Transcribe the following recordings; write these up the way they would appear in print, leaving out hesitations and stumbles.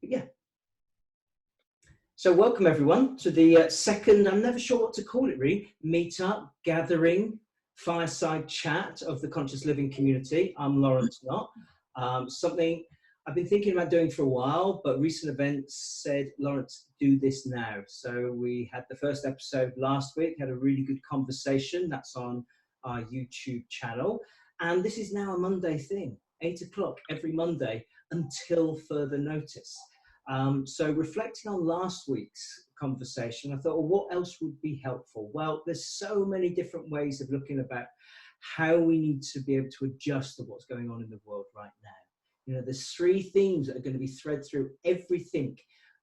Yeah. So welcome everyone to the second, I'm never sure what to call it really, meetup, gathering, fireside chat of the Conscious Living community. I'm Lawrence Knott. Something I've been thinking about doing for a while, but recent events said, Lawrence, do this now. So we had the first episode last week, had a really good conversation. That's on our YouTube channel. And this is now a Monday thing, 8 o'clock every Monday until further notice. So reflecting on last week's conversation, I thought, well, what else would be helpful? Well, there's so many different ways of looking about how we need to be able to adjust to what's going on in the world right now. You know, there's three themes that are going to be thread through everything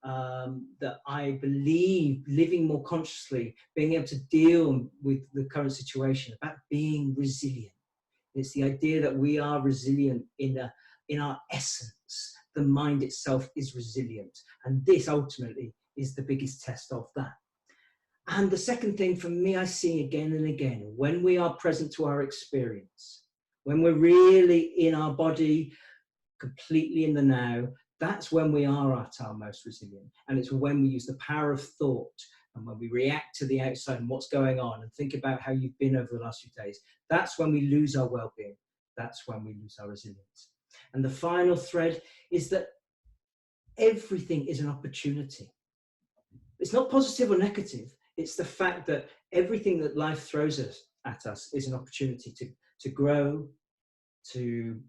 that I believe, living more consciously, being able to deal with the current situation, about being resilient. It's the idea that we are resilient in our essence. The mind itself is resilient. And this ultimately is the biggest test of that. And the second thing for me, I see again and again, when we are present to our experience, when we're really in our body, completely in the now, that's when we are at our most resilient. And it's when we use the power of thought and when we react to the outside and what's going on and think about how you've been over the last few days, that's when we lose our well-being. That's when we lose our resilience. And the final thread is that everything is an opportunity. It's not positive or negative. It's the fact that everything that life throws at us is an opportunity to grow, to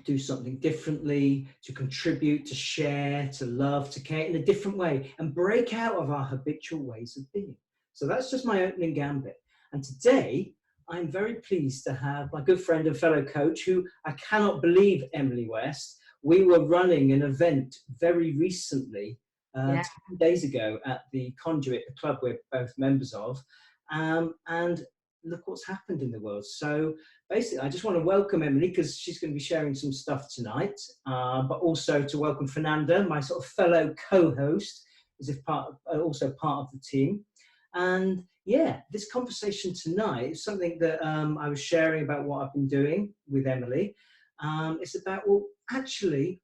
do something differently, to contribute, to share, to love, to care in a different way, and break out of our habitual ways of being. So that's just my opening gambit. And today, I'm very pleased to have my good friend and fellow coach, who I cannot believe, Emilie West. We were running an event very recently, 10 days ago, at the Conduit, the club we're both members of, and look what's happened in the world. So basically, I just want to welcome Emilie because she's going to be sharing some stuff tonight, but also to welcome Fernanda, my sort of fellow co-host, as if also part of the team. And yeah, this conversation tonight is something that I was sharing about what I've been doing with Emilie. It's about, well, actually,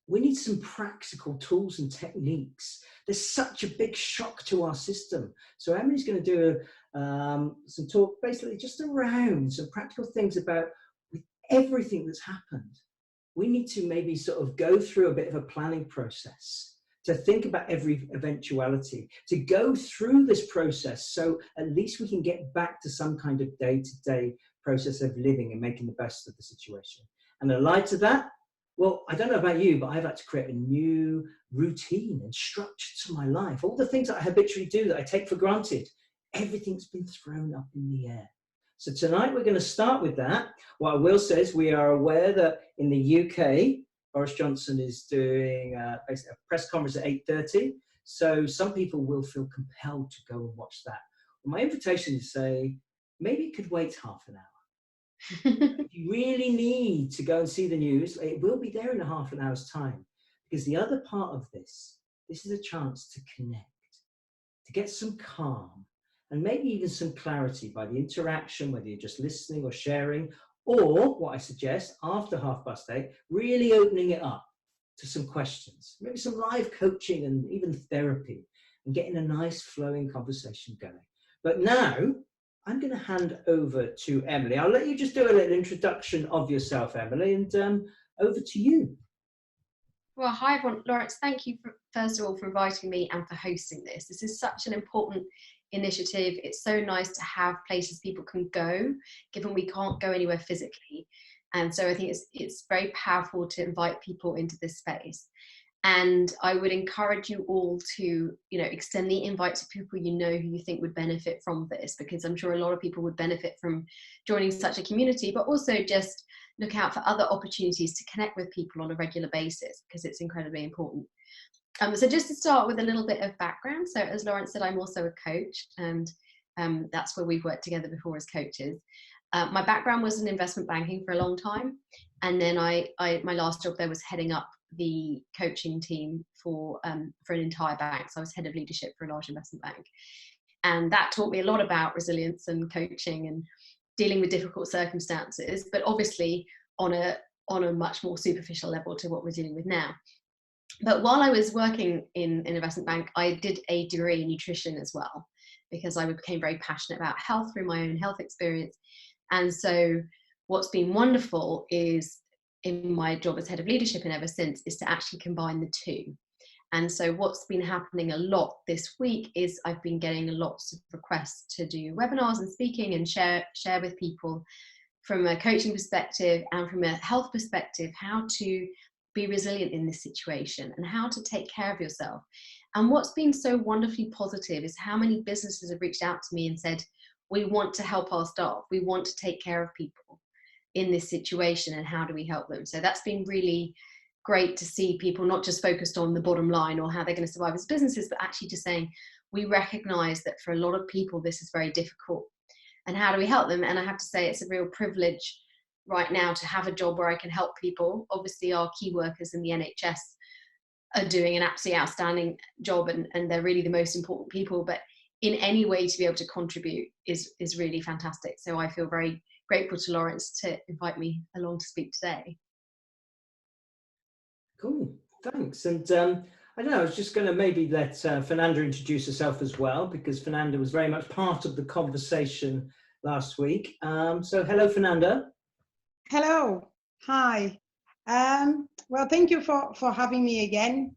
we need some practical tools and techniques. There's such a big shock to our system. So Emilie's going to do some talk basically just around some practical things about with everything that's happened. We need to maybe sort of go through a bit of a planning process, to think about every eventuality, to go through this process so at least we can get back to some kind of day-to-day process of living and making the best of the situation. And allied to that, well, I don't know about you, but I've had to create a new routine and structure to my life. All the things that I habitually do that I take for granted, everything's been thrown up in the air. So tonight we're going to start with that. What I will say is we are aware that in the UK, Boris Johnson is doing basically a press conference at 8:30. So some people will feel compelled to go and watch that. Well, my invitation is to say, maybe it could wait half an hour. If you really need to go and see the news, it will be there in a half an hour's time. Because the other part of this is a chance to connect, to get some calm, and maybe even some clarity by the interaction, whether you're just listening or sharing, or what I suggest, after 8:30, really opening it up to some questions, maybe some live coaching and even therapy, and getting a nice flowing conversation going. But now, I'm going to hand over to Emilie. I'll let you just do a little introduction of yourself, Emilie, and over to you. Well, hi everyone. Lawrence, thank you first of all for inviting me and for hosting this. This is such an important initiative. It's so nice to have places people can go, given we can't go anywhere physically. And so I think it's very powerful to invite people into this space. And I would encourage you all to, extend the invite to people who you think would benefit from this, because I'm sure a lot of people would benefit from joining such a community, but also just look out for other opportunities to connect with people on a regular basis, because it's incredibly important. So just to start with a little bit of background. So as Lawrence said, I'm also a coach, and that's where we've worked together before as coaches. My background was in investment banking for a long time. And then my last job there was heading up the coaching team for an entire bank. So I was head of leadership for a large investment bank. And that taught me a lot about resilience and coaching and dealing with difficult circumstances, but obviously on a much more superficial level to what we're dealing with now. But while I was working in an investment bank, I did a degree in nutrition as well, because I became very passionate about health through my own health experience. And so what's been wonderful is, in my job as head of leadership and ever since, is to actually combine the two. And so what's been happening a lot this week is I've been getting lots of requests to do webinars and speaking and share with people from a coaching perspective and from a health perspective, how to be resilient in this situation and how to take care of yourself. And what's been so wonderfully positive is how many businesses have reached out to me and said, we want to help our staff, we want to take care of people in this situation, and how do we help them? So that's been really great to see people not just focused on the bottom line or how they're going to survive as businesses, but actually just saying, we recognize that for a lot of people this is very difficult, and how do we help them? And I have to say, it's a real privilege right now to have a job where I can help people. Obviously our key workers in the NHS are doing an absolutely outstanding job, and they're really the most important people, but in any way to be able to contribute is really fantastic. So I feel very grateful to Lawrence to invite me along to speak today. Cool, thanks. And I don't know, I was just going to maybe let Fernanda introduce herself as well, because Fernanda was very much part of the conversation last week. So hello, Fernanda. Hello, hi. Well, thank you for having me again.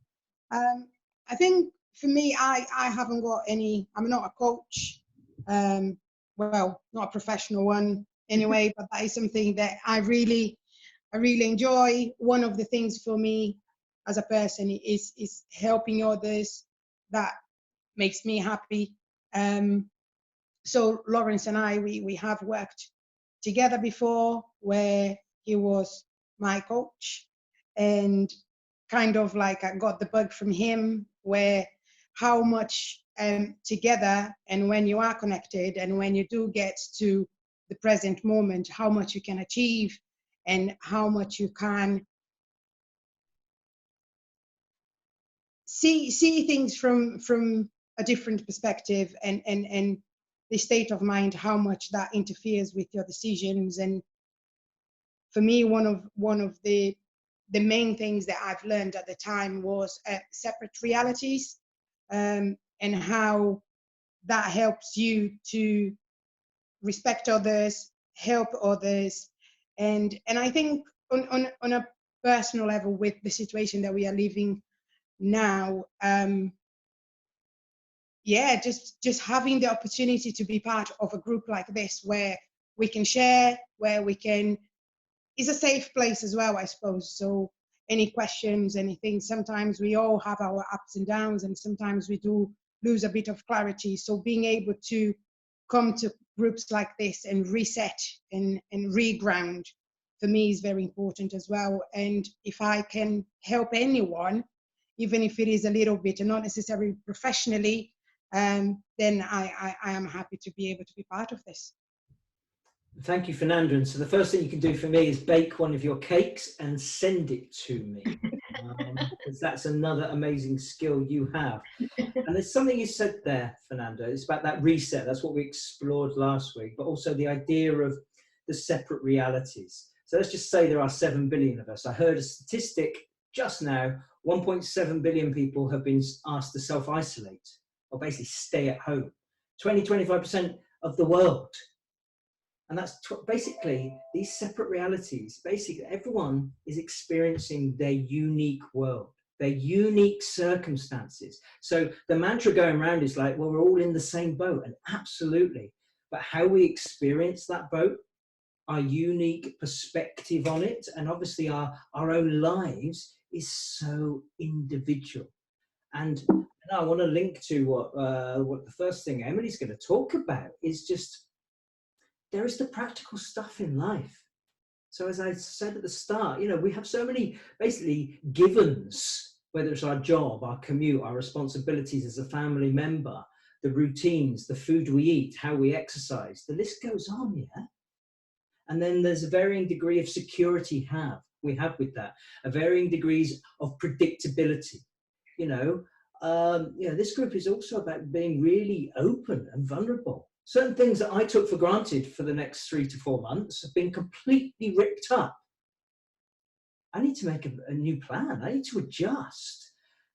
I think for me, I haven't got any, I'm not a coach, well, not a professional one anyway, but that is something that I really enjoy. One of the things for me as a person is helping others. That makes me happy. So Lawrence and I, we have worked together before, where he was my coach, and kind of like I got the bug from him, where how much together, and when you are connected and when you do get to the present moment, how much you can achieve and how much you can see things from a different perspective, and the state of mind, how much that interferes with your decisions. And for me, one of the main things that I've learned at the time was separate realities, and how that helps you to respect others, help others. And I think on a personal level, with the situation that we are living now, yeah, just having the opportunity to be part of a group like this, where we can share, where we can, is a safe place as well, I suppose. So any questions, anything, sometimes we all have our ups and downs, and sometimes we do lose a bit of clarity. So being able to come to groups like this and reset and reground, for me, is very important as well. And if I can help anyone, even if it is a little bit and not necessarily professionally, then I am happy to be able to be part of this. Thank you, Fernanda. And so the first thing you can do for me is bake one of your cakes and send it to me, because that's another amazing skill you have. And there's something you said there, Fernanda. It's about that reset. That's what we explored last week, but also the idea of the separate realities. So let's just say there are 7 billion of us. I heard a statistic just now, 1.7 billion people have been asked to self-isolate, or basically stay at home. 25% of the world. And that's basically these separate realities. Basically, everyone is experiencing their unique world, their unique circumstances. So the mantra going around is like, well, we're all in the same boat, and absolutely. But how we experience that boat, our unique perspective on it, and obviously our own lives is so individual. And I want to link to what the first thing Emilie's going to talk about is just, there is the practical stuff in life. So as I said at the start, you know, we have so many basically givens, whether it's our job, our commute, our responsibilities as a family member, the routines, the food we eat, how we exercise, the list goes on, yeah? And then there's a varying degree of security we have with that, a varying degrees of predictability. You know, this group is also about being really open and vulnerable. Certain things that I took for granted for the next 3 to 4 months have been completely ripped up. I need to make a new plan. I need to adjust.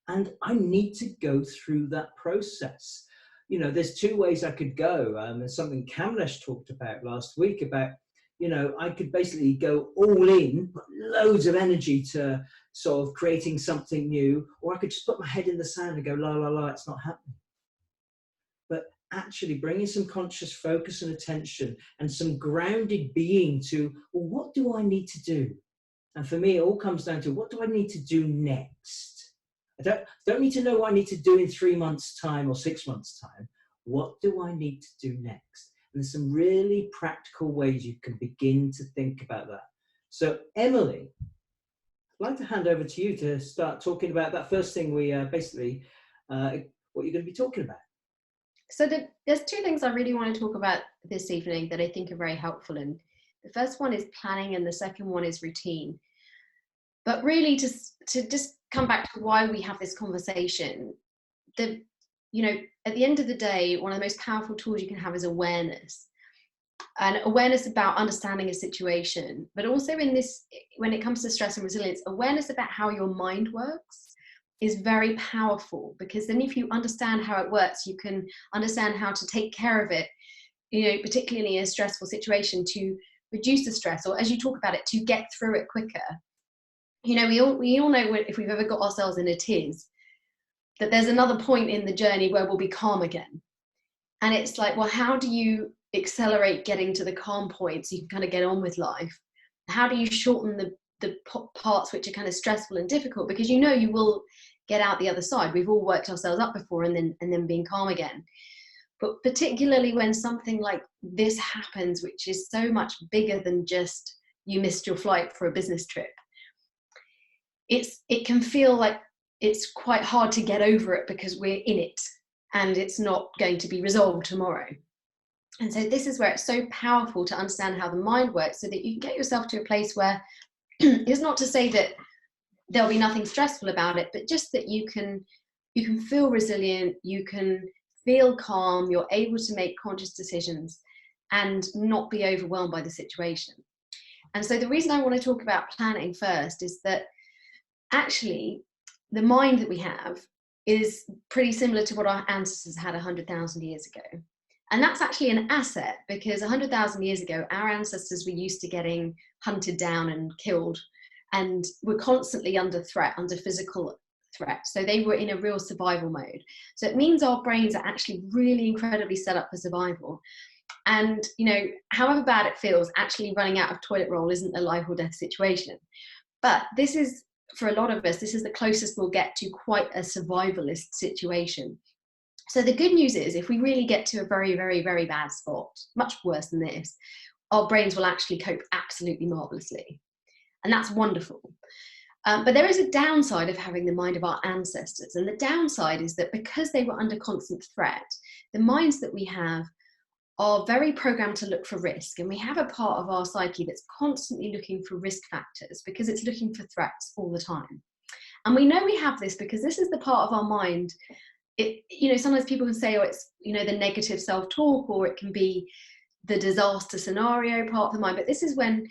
And I need to go through that process. You know, there's two ways I could go. There's something Kamlesh talked about last week about, you know, I could basically go all in, put loads of energy to sort of creating something new, or I could just put my head in the sand and go, la, la, la, it's not happening. But actually bringing some conscious focus and attention and some grounded being to, well, what do I need to do? And for me, it all comes down to, what do I need to do next? I don't need to know what I need to do in 3 months' time or 6 months' time. What do I need to do next? And there's some really practical ways you can begin to think about that. So, Emilie, I'd like to hand over to you to start talking about that first thing we basically, what you're going to be talking about. So there's two things I really want to talk about this evening that I think are very helpful. And the first one is planning and the second one is routine. But really to just come back to why we have this conversation, you know, at the end of the day, one of the most powerful tools you can have is awareness. And awareness about understanding a situation, but also in this, when it comes to stress and resilience, awareness about how your mind works is very powerful, because then if you understand how it works, you can understand how to take care of it, you know, particularly in a stressful situation, to reduce the stress, or as you talk about it, to get through it quicker. You know, we all know if we've ever got ourselves in a tiz, that there's another point in the journey where we'll be calm again. And it's like, well, how do you accelerate getting to the calm point so you can kind of get on with life? How do you shorten the parts which are kind of stressful and difficult? Because you know you will get out the other side. We've all worked ourselves up before and then being calm again. But particularly when something like this happens, which is so much bigger than just you missed your flight for a business trip, it can feel like it's quite hard to get over it because we're in it and it's not going to be resolved tomorrow. And so this is where it's so powerful to understand how the mind works, so that you can get yourself to a place where it's not to say that there'll be nothing stressful about it, but just that you can feel resilient, you can feel calm, you're able to make conscious decisions and not be overwhelmed by the situation. And so the reason I want to talk about planning first is that actually the mind that we have is pretty similar to what our ancestors had 100,000 years ago. And that's actually an asset, because 100,000 years ago, our ancestors were used to getting hunted down and killed, and were constantly under threat, under physical threat. So they were in a real survival mode. So it means our brains are actually really incredibly set up for survival. And, you know, however bad it feels, actually running out of toilet roll isn't a life or death situation. But this is, for a lot of us, this is the closest we'll get to quite a survivalist situation. So the good news is, if we really get to a very, very, very bad spot, much worse than this, our brains will actually cope absolutely marvelously. And that's wonderful. But there is a downside of having the mind of our ancestors. And the downside is that because they were under constant threat, the minds that we have are very programmed to look for risk. And we have a part of our psyche that's constantly looking for risk factors, because it's looking for threats all the time. And we know we have this because this is the part of our mind. You know, sometimes people can say, oh, it's, you know, the negative self-talk, or it can be the disaster scenario part of the mind. But this is when,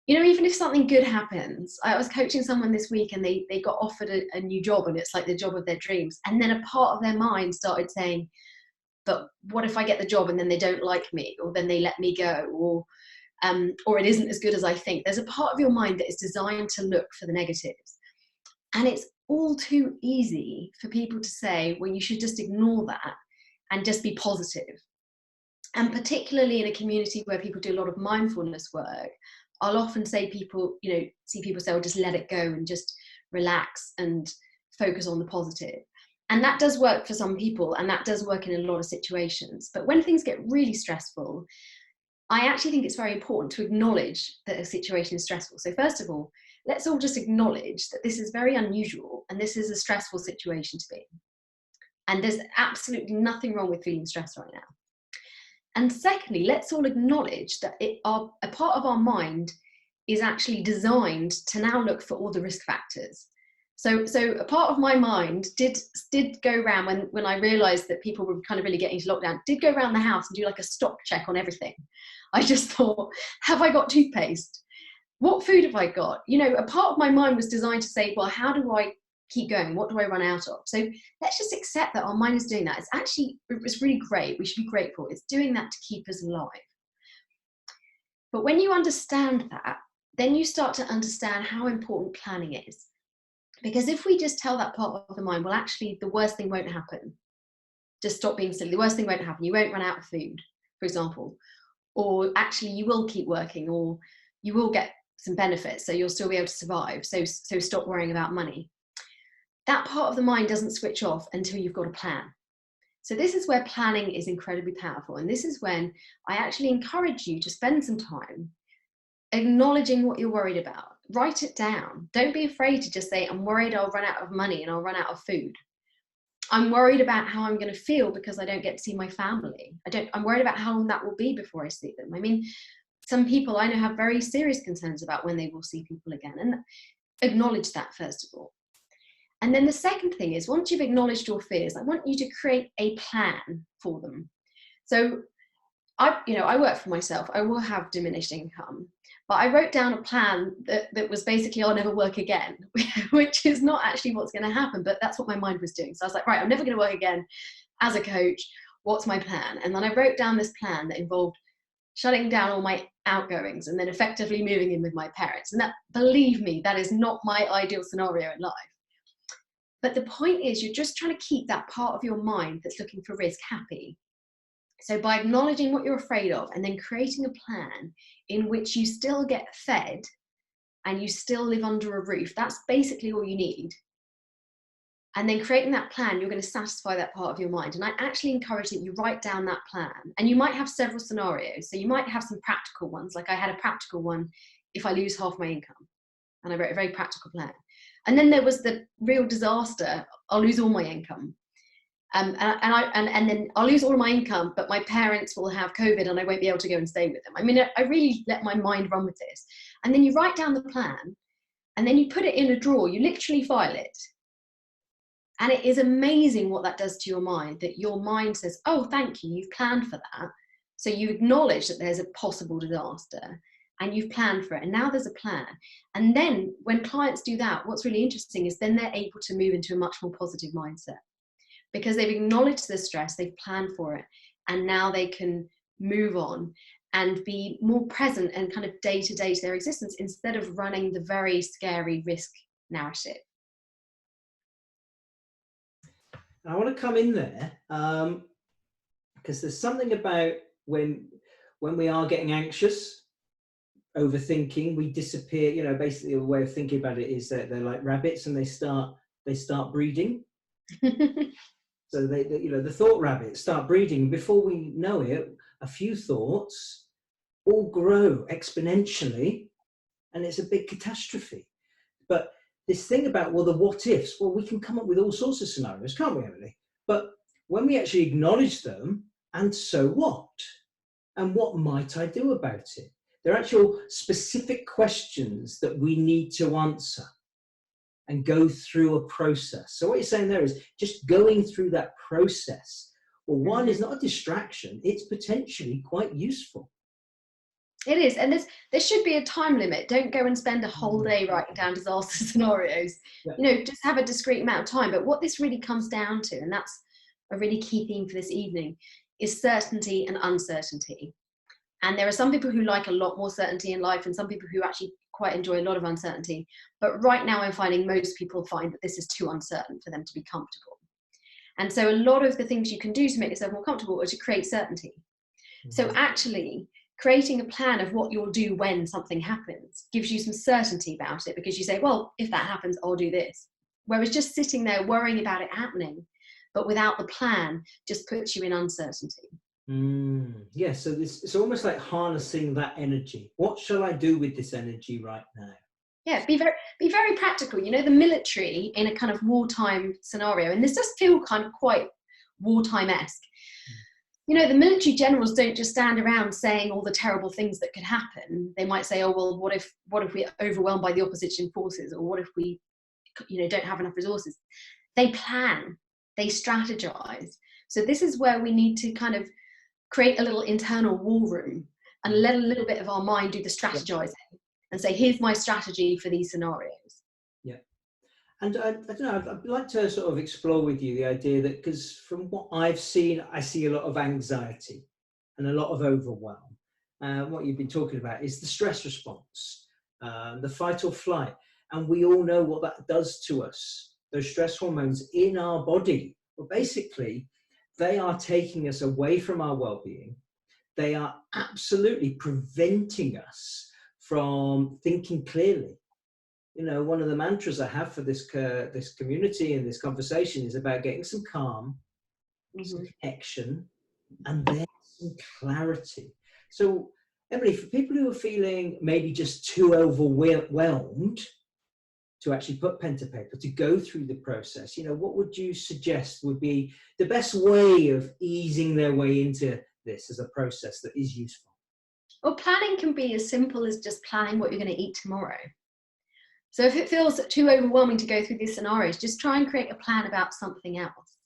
you know, even if something good happens, I was coaching someone this week and they got offered a new job, and it's like the job of their dreams. And then a part of their mind started saying, but what if I get the job and then they don't like me, or then they let me go, or it isn't as good as I think? There's a part of your mind that is designed to look for the negatives. And it's all too easy for people to say, well, you should just ignore that and just be positive. And particularly in a community where people do a lot of mindfulness work, I'll often say people, you know, see people say, oh, just let it go and just relax and focus on the positive. And that does work for some people, and that does work in a lot of situations. But when things get really stressful, I actually think it's very important to acknowledge that a situation is stressful. So first of all, let's all just acknowledge that this is very unusual and this is a stressful situation to be in. And there's absolutely nothing wrong with feeling stressed right now. And secondly, let's all acknowledge that a part of our mind is actually designed to now look for all the risk factors. So a part of my mind did go around when I realized that people were kind of really getting into lockdown, did go around the house and do like a stock check on everything. I just thought, have I got toothpaste? What food have I got? You know, a part of my mind was designed to say, well, how do I keep going? What do I run out of? So let's just accept that our mind is doing that. It's really great. We should be grateful. It's doing that to keep us alive. But when you understand that, then you start to understand how important planning is. Because if we just tell that part of the mind, well, actually, the worst thing won't happen. Just stop being silly. The worst thing won't happen. You won't run out of food, for example. Or actually, you will keep working, or you will get some benefits, so you'll still be able to survive. So stop worrying about money. That part of the mind doesn't switch off until you've got a plan. So this is where planning is incredibly powerful. And this is when I actually encourage you to spend some time acknowledging what you're worried about. Write it down. Don't be afraid to just say, I'm worried I'll run out of money and I'll run out of food. I'm worried about how I'm going to feel because I don't get to see my family. I'm worried about how long that will be before I see them. I mean, some people I know have very serious concerns about when they will see people again, and acknowledge that first of all. And then the second thing is, once you've acknowledged your fears, I want you to create a plan for them. So I work for myself. I will have diminished income, but I wrote down a plan that was basically, I'll never work again, which is not actually what's going to happen, but that's what my mind was doing. So I was like, right, I'm never going to work again as a coach. What's my plan? And then I wrote down this plan that involved shutting down all my outgoings and then effectively moving in with my parents. And that, believe me, that is not my ideal scenario in life. But the point is, you're just trying to keep that part of your mind that's looking for risk happy. So by acknowledging what you're afraid of and then creating a plan in which you still get fed and you still live under a roof, that's basically all you need. And then creating that plan, you're going to satisfy that part of your mind. And I actually encourage that you write down that plan. And you might have several scenarios. So you might have some practical ones. Like I had a practical one, if I lose half my income. And I wrote a very practical plan. And then there was the real disaster, I'll lose all my income. And then I'll lose all of my income, but my parents will have COVID and I won't be able to go and stay with them. I mean, I really let my mind run with this. And then you write down the plan and then you put it in a drawer, you literally file it. And it is amazing what that does to your mind, that your mind says, oh, thank you, you've planned for that. So you acknowledge that there's a possible disaster and you've planned for it. And now there's a plan. And then when clients do that, what's really interesting is then they're able to move into a much more positive mindset because they've acknowledged the stress, they've planned for it, and now they can move on and be more present and kind of day to day to their existence instead of running the very scary risk narrative. I want to come in there because there's something about when we are getting anxious, overthinking, we disappear. You know, basically a way of thinking about it is that they're like rabbits and they start breeding. So they the thought rabbits start breeding, and before we know it, a few thoughts all grow exponentially, and it's a big catastrophe. But this thing about, well, the what ifs, well, we can come up with all sorts of scenarios, can't we, Emilie? But when we actually acknowledge them, and so what? And what might I do about it? They're actual specific questions that we need to answer and go through a process. So what you're saying there is just going through that process. Well, one is not a distraction, it's potentially quite useful. It is, and there should be a time limit. Don't go and spend a whole day writing down disaster scenarios. Yeah. You know, just have a discrete amount of time. But what this really comes down to, and that's a really key theme for this evening, is certainty and uncertainty. And there are some people who like a lot more certainty in life and some people who actually quite enjoy a lot of uncertainty. But right now I'm finding most people find that this is too uncertain for them to be comfortable. And so a lot of the things you can do to make yourself more comfortable are to create certainty. Mm-hmm. So actually, creating a plan of what you'll do when something happens gives you some certainty about it, because you say, well, if that happens, I'll do this. Whereas just sitting there worrying about it happening, but without the plan, just puts you in uncertainty. Yeah, so it's almost like harnessing that energy. What shall I do with this energy right now? Yeah, be very practical. You know, the military in a kind of wartime scenario, and this does feel kind of quite wartime-esque. You know, the military generals don't just stand around saying all the terrible things that could happen. They might say, oh, well, what if we're overwhelmed by the opposition forces? Or what if we, don't have enough resources? They plan, they strategize. So this is where we need to kind of create a little internal war room and let a little bit of our mind do the strategizing and say, here's my strategy for these scenarios. Yeah. And I don't know, I'd like to sort of explore with you the idea that, because from what I've seen, I see a lot of anxiety and a lot of overwhelm. What you've been talking about is the stress response, the fight or flight. And we all know what that does to us. Those stress hormones in our body, well, basically, they are taking us away from our well-being. They are absolutely preventing us from thinking clearly. You know, one of the mantras I have for this community and this conversation is about getting some calm, some connection, and then some clarity. So, Emilie, for people who are feeling maybe just too overwhelmed to actually put pen to paper, to go through the process, you know, what would you suggest would be the best way of easing their way into this as a process that is useful? Well, planning can be as simple as just planning what you're going to eat tomorrow. So if it feels too overwhelming to go through these scenarios, just try and create a plan about something else.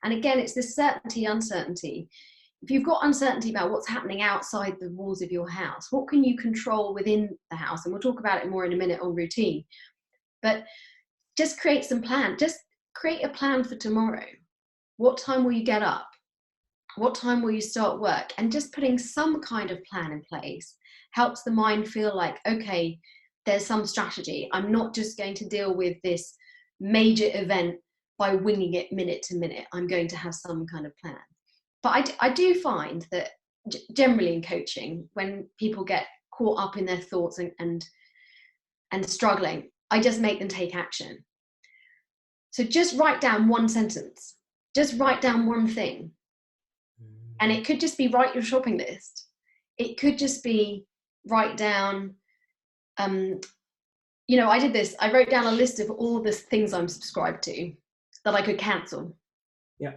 And again, it's this certainty, uncertainty. If you've got uncertainty about what's happening outside the walls of your house, what can you control within the house? And we'll talk about it more in a minute on routine. But just create some plan. Just create a plan for tomorrow. What time will you get up? What time will you start work? And just putting some kind of plan in place helps the mind feel like, okay, there's some strategy. I'm not just going to deal with this major event by winging it minute to minute. I'm going to have some kind of plan. But I do find that generally in coaching, when people get caught up in their thoughts and struggling, I just make them take action. So just write down one sentence. Just write down one thing. And it could just be write your shopping list. It could just be write down, you know, I did this. I wrote down a list of all the things I'm subscribed to that I could cancel. Yeah.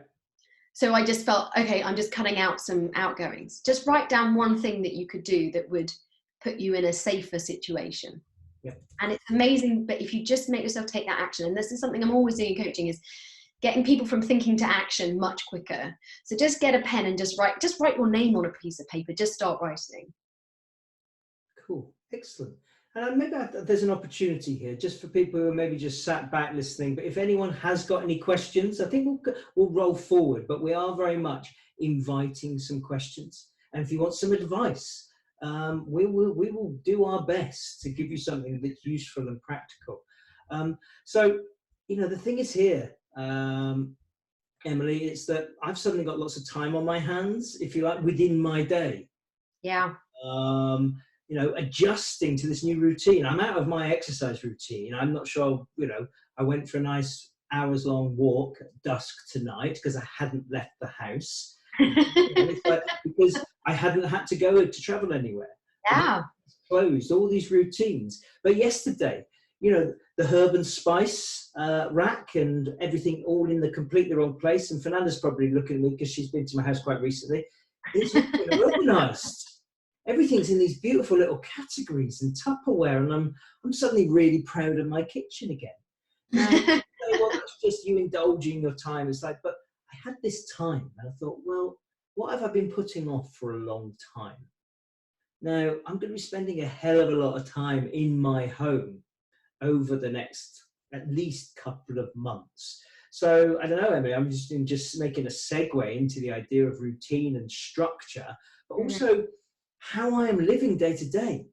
So I just felt, okay, I'm just cutting out some outgoings. Just write down one thing that you could do that would put you in a safer situation. Yeah. And it's amazing, but if you just make yourself take that action, and this is something I'm always doing in coaching, is getting people from thinking to action much quicker. So just get a pen and just write your name on a piece of paper. Just start writing. Cool. Excellent. And maybe there's an opportunity here just for people who are maybe just sat back listening. But if anyone has got any questions, I think we'll roll forward. But we are very much inviting some questions. And if you want some advice, we will do our best to give you something that's useful and practical. So, you know, the thing is here, Emilie, it's that I've suddenly got lots of time on my hands, if you like, within my day. Yeah. You know, adjusting to this new routine. I'm out of my exercise routine. I'm not sure, you know, I went for a nice hours-long walk at dusk tonight because I hadn't left the house. It's like, because I hadn't had to go to travel anywhere. Yeah. Closed, all these routines. But yesterday, you know, the herb and spice rack and everything all in the completely wrong place. And Fernanda's probably looking at me because she's been to my house quite recently. It's organised. Everything's in these beautiful little categories and Tupperware, and I'm suddenly really proud of my kitchen again. Now, well, that's just you indulging your time. It's like, but I had this time, and I thought, well, what have I been putting off for a long time? Now, I'm going to be spending a hell of a lot of time in my home over the next at least couple of months. So I don't know, Emilie, I'm just making a segue into the idea of routine and structure, but also how I am living day to day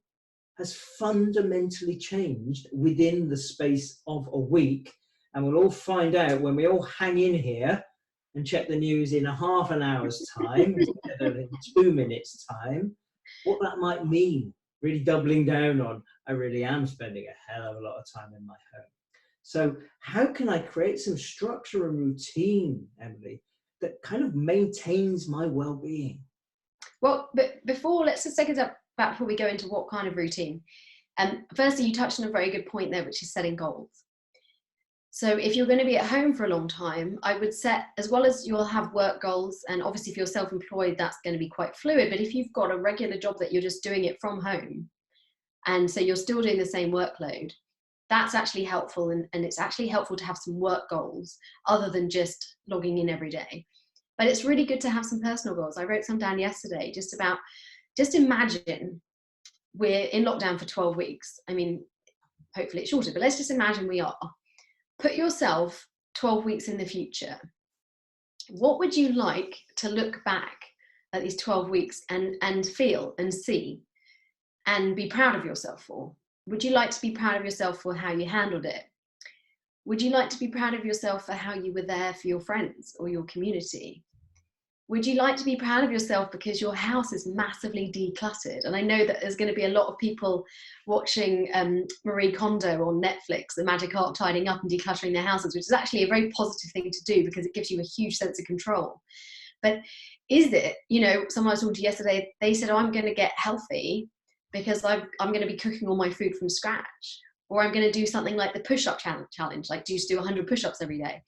has fundamentally changed within the space of a week. And we'll all find out when we all hang in here and check the news in a half an hour's time, instead of in 2 minutes' time, what that might mean. Really doubling down on, I really am spending a hell of a lot of time in my home. So how can I create some structure and routine, Emilie, that kind of maintains my well-being? Well, but let's just take a step back before we go into what kind of routine. Firstly, you touched on a very good point there, which is setting goals. So if you're going to be at home for a long time, I would set, as well as you'll have work goals, and obviously if you're self-employed, that's going to be quite fluid, but if you've got a regular job that you're just doing it from home, and so you're still doing the same workload, that's actually helpful, and it's actually helpful to have some work goals other than just logging in every day. But it's really good to have some personal goals. I wrote some down yesterday, just imagine we're in lockdown for 12 weeks. I mean, hopefully it's shorter, but let's just imagine we are. put yourself 12 weeks in the future. What would you like to look back at these 12 weeks and feel and see and be proud of yourself for? Would you like to be proud of yourself for how you handled it? Would you like to be proud of yourself for how you were there for your friends or your community? Would you like to be proud of yourself because your house is massively decluttered? And I know that there's going to be a lot of people watching Marie Kondo on Netflix, The Magic Art, tidying up and decluttering their houses, which is actually a very positive thing to do because it gives you a huge sense of control. But is it, you know, someone I was talking to yesterday, they said, oh, I'm going to get healthy because I'm going to be cooking all my food from scratch. Or I'm going to do something like the push-up challenge, like do 100 push-ups every day.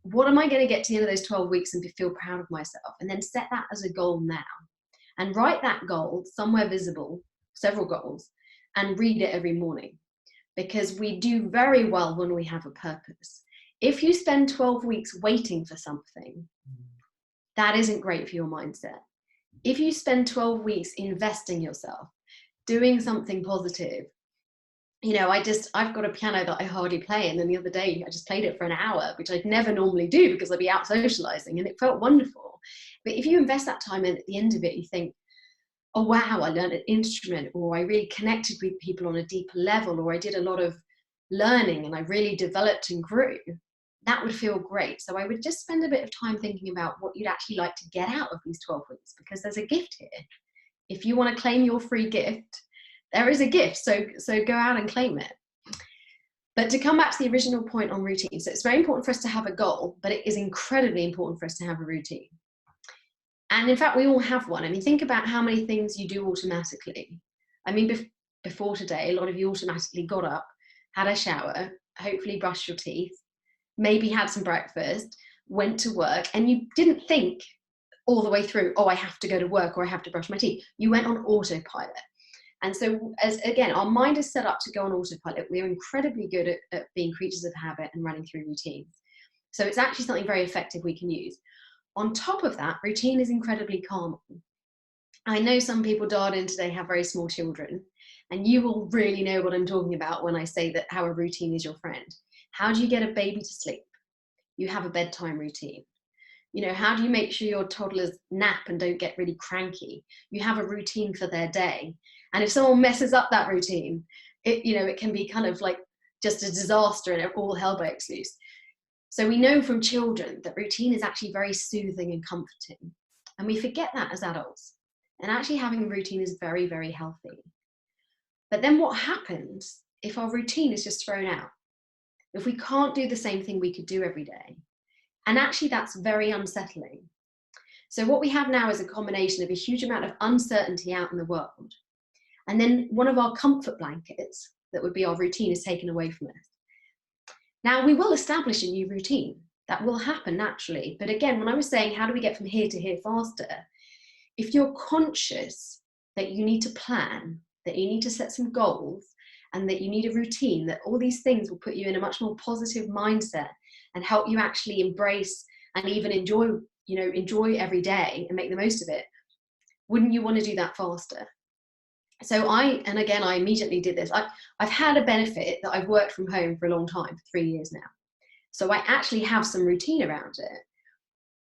What am I going to get to the end of those 12 weeks and feel proud of myself? And then set that as a goal now. And write that goal somewhere visible, several goals, and read it every morning. Because we do very well when we have a purpose. If you spend 12 weeks waiting for something, that isn't great for your mindset. If you spend 12 weeks investing yourself, doing something positive, you know, I've got a piano that I hardly play, and then the other day I just played it for an hour, which I'd never normally do because I'd be out socializing, and it felt wonderful. But if you invest that time and at the end of it you think, oh wow, I learned an instrument, or I really connected with people on a deeper level, or I did a lot of learning and I really developed and grew, that would feel great. So I would just spend a bit of time thinking about what you'd actually like to get out of these 12 weeks, because there's a gift here. If you want to claim your free gift, there is a gift, so go out and claim it. But to come back to the original point on routine, so it's very important for us to have a goal, but it is incredibly important for us to have a routine. And in fact, we all have one. I mean, think about how many things you do automatically. I mean, before today, a lot of you automatically got up, had a shower, hopefully brushed your teeth, maybe had some breakfast, went to work, and you didn't think all the way through, oh, I have to go to work or I have to brush my teeth. You went on autopilot. And so, again, our mind is set up to go on autopilot. We're incredibly good at being creatures of habit and running through routines. So it's actually something very effective we can use. On top of that, routine is incredibly calming. I know some people dialed in today have very small children, and you will really know what I'm talking about when I say that how a routine is your friend. How do you get a baby to sleep? You have a bedtime routine. You know, how do you make sure your toddlers nap and don't get really cranky? You have a routine for their day. And if someone messes up that routine, it can be kind of like just a disaster and all hell breaks loose. So we know from children that routine is actually very soothing and comforting. And we forget that as adults. And actually having a routine is very, very healthy. But then what happens if our routine is just thrown out? If we can't do the same thing we could do every day? And actually that's very unsettling. So what we have now is a combination of a huge amount of uncertainty out in the world. And then one of our comfort blankets, that would be our routine, is taken away from us. Now we will establish a new routine. That will happen naturally. But again, when I was saying, how do we get from here to here faster? If you're conscious that you need to plan, that you need to set some goals, and that you need a routine, that all these things will put you in a much more positive mindset and help you actually embrace and even enjoy every day and make the most of it, wouldn't you want to do that faster? So I immediately did this. I've had a benefit that I've worked from home for a long time, for 3 years now. So I actually have some routine around it.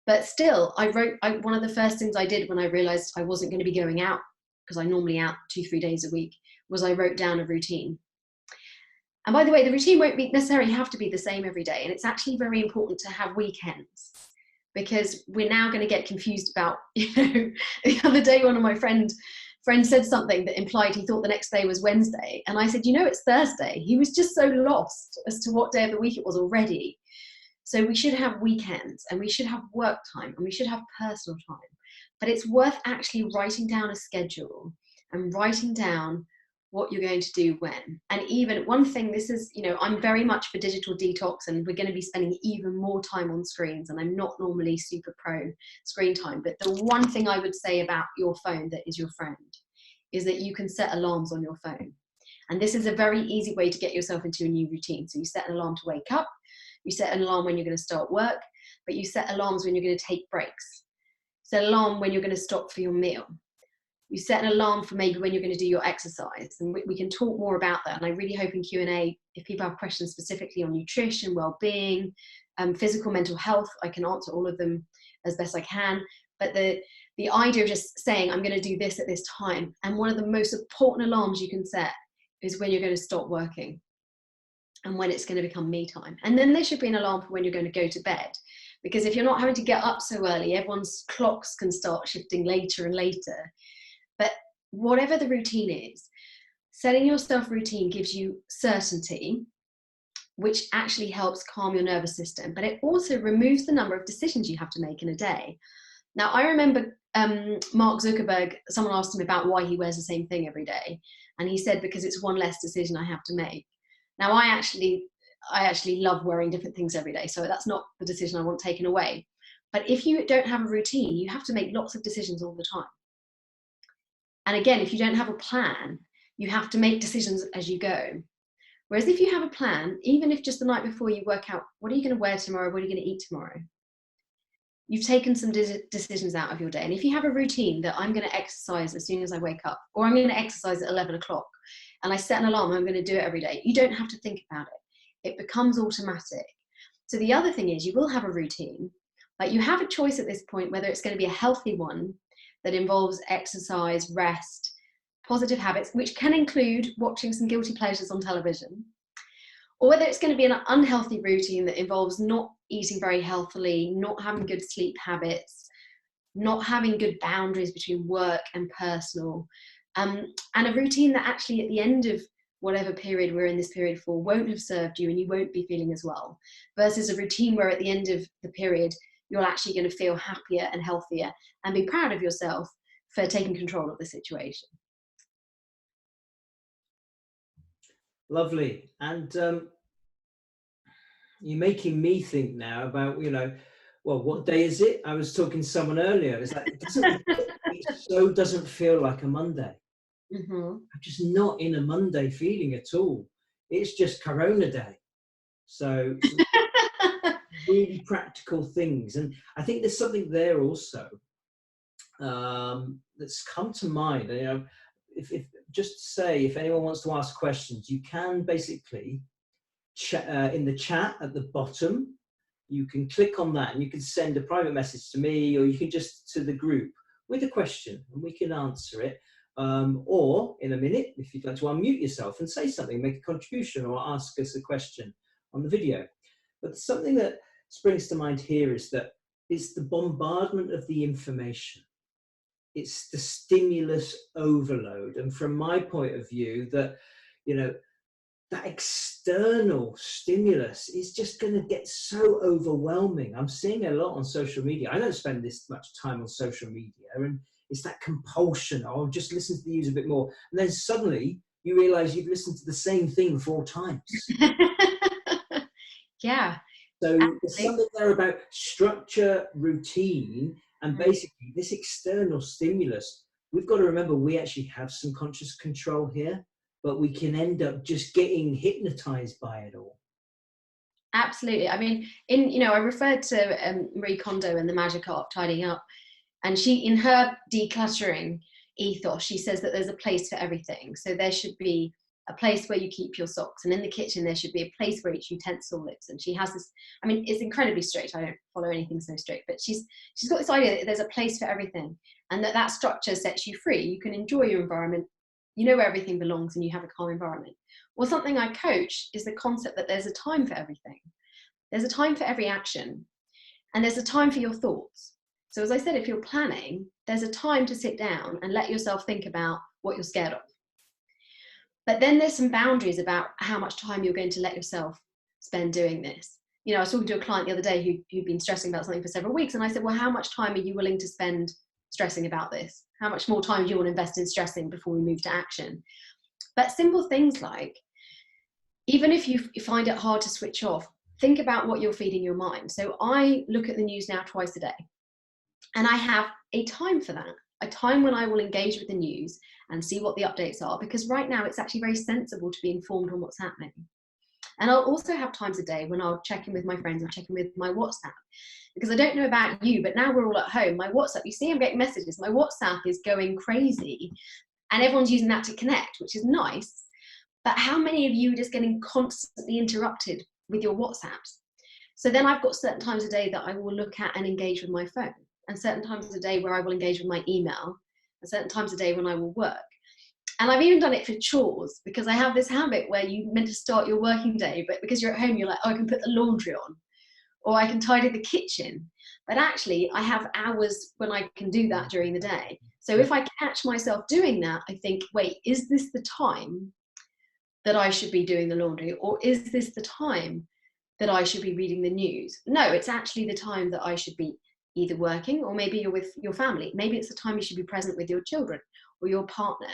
But still, one of the first things I did when I realized I wasn't going to be going out, because I'm normally out 2-3 days a week, was I wrote down a routine. And by the way, the routine won't necessarily have to be the same every day. And it's actually very important to have weekends, because we're now going to get confused about, the other day, one of my friend said something that implied he thought the next day was Wednesday. And I said, it's Thursday. He was just so lost as to what day of the week it was already. So we should have weekends, and we should have work time, and we should have personal time. But it's worth actually writing down a schedule and writing down what you're going to do when. And even one thing, this is, I'm very much for digital detox, and we're going to be spending even more time on screens, and I'm not normally super pro screen time. But the one thing I would say about your phone that is your friend is that you can set alarms on your phone. And this is a very easy way to get yourself into a new routine. So you set an alarm to wake up, you set an alarm when you're going to start work, but you set alarms when you're going to take breaks. Set an alarm when you're going to stop for your meal. You set an alarm for maybe when you're going to do your exercise, and we can talk more about that. And I really hope in Q&A, if people have questions specifically on nutrition, well-being, physical, mental health, I can answer all of them as best I can. But the idea of just saying, I'm going to do this at this time, and one of the most important alarms you can set is when you're going to stop working and when it's going to become me time. And then there should be an alarm for when you're going to go to bed, because if you're not having to get up so early, everyone's clocks can start shifting later and later. But whatever the routine is, setting yourself routine gives you certainty, which actually helps calm your nervous system, but it also removes the number of decisions you have to make in a day. Now, I remember Mark Zuckerberg, someone asked him about why he wears the same thing every day. And he said, because it's one less decision I have to make. Now, I actually love wearing different things every day. So that's not the decision I want taken away. But if you don't have a routine, you have to make lots of decisions all the time. And again, if you don't have a plan, you have to make decisions as you go. Whereas if you have a plan, even if just the night before you work out, what are you going to wear tomorrow? What are you going to eat tomorrow? You've taken some decisions out of your day. And if you have a routine that I'm going to exercise as soon as I wake up, or I'm going to exercise at 11 o'clock, and I set an alarm, I'm going to do it every day, you don't have to think about it. It becomes automatic. So the other thing is, you will have a routine, but you have a choice at this point, whether it's going to be a healthy one that involves exercise, rest, positive habits, which can include watching some guilty pleasures on television, or whether it's going to be an unhealthy routine that involves not eating very healthily, not having good sleep habits, not having good boundaries between work and personal, and a routine that actually at the end of whatever period we're in this period for won't have served you and you won't be feeling as well, versus a routine where at the end of the period you're actually going to feel happier and healthier and be proud of yourself for taking control of the situation. Lovely. And you're making me think now about, well, what day is it? I was talking to someone earlier. It's like, it doesn't feel like a Monday. Mm-hmm. I'm just not in a Monday feeling at all. It's just Corona day. So really practical things. And I think there's something there also that's come to mind. If just say, if anyone wants to ask questions, you can basically in the chat at the bottom, you can click on that and you can send a private message to me, or you can just to the group with a question and we can answer it. Or in a minute, if you'd like to unmute yourself and say something, make a contribution or ask us a question on the video. But something that springs to mind here is that it's the bombardment of the information. It's the stimulus overload. And from my point of view, that, that external stimulus is just going to get so overwhelming. I'm seeing a lot on social media. I don't spend this much time on social media, and it's that compulsion. I'll just listen to the news a bit more. And then suddenly you realize you've listened to the same thing 4 times. Yeah. So there's something there about structure, routine, and basically this external stimulus. We've got to remember we actually have some conscious control here, but we can end up just getting hypnotized by it all. Absolutely. I mean, I referred to Marie Kondo and the magic art of tidying up, and she, in her decluttering ethos, she says that there's a place for everything. So there should be a place where you keep your socks, and in the kitchen there should be a place where each utensil lives. And she has this, I mean, it's incredibly strict. I don't follow anything so strict, but she's got this idea that there's a place for everything, and that structure sets you free. You can enjoy your environment. You know where everything belongs and you have a calm environment. Well, something I coach is the concept that there's a time for everything. There's a time for every action, and there's a time for your thoughts. So as I said, if you're planning, there's a time to sit down and let yourself think about what you're scared of. But then there's some boundaries about how much time you're going to let yourself spend doing this. I was talking to a client the other day who'd been stressing about something for several weeks, and I said, well, how much time are you willing to spend stressing about this? How much more time do you want to invest in stressing before we move to action? But simple things like, even if you find it hard to switch off, think about what you're feeding your mind. So I look at the news now twice a day, and I have a time for that, a time when I will engage with the news and see what the updates are, because right now it's actually very sensible to be informed on what's happening. And I'll also have times a day when I'll check in with my friends, I'll check in with my WhatsApp. Because I don't know about you, but now we're all at home, my WhatsApp, you see I'm getting messages, my WhatsApp is going crazy and everyone's using that to connect, which is nice. But how many of you are just getting constantly interrupted with your WhatsApps? So then I've got certain times a day that I will look at and engage with my phone, and certain times a day where I will engage with my email, and certain times a day when I will work. And I've even done it for chores, because I have this habit where you meant to start your working day, but because you're at home, you're like, oh, I can put the laundry on, or I can tidy the kitchen. But actually, I have hours when I can do that during the day. So if I catch myself doing that, I think, wait, is this the time that I should be doing the laundry? Or is this the time that I should be reading the news? No, it's actually the time that I should be either working, or maybe you're with your family. Maybe it's the time you should be present with your children or your partner.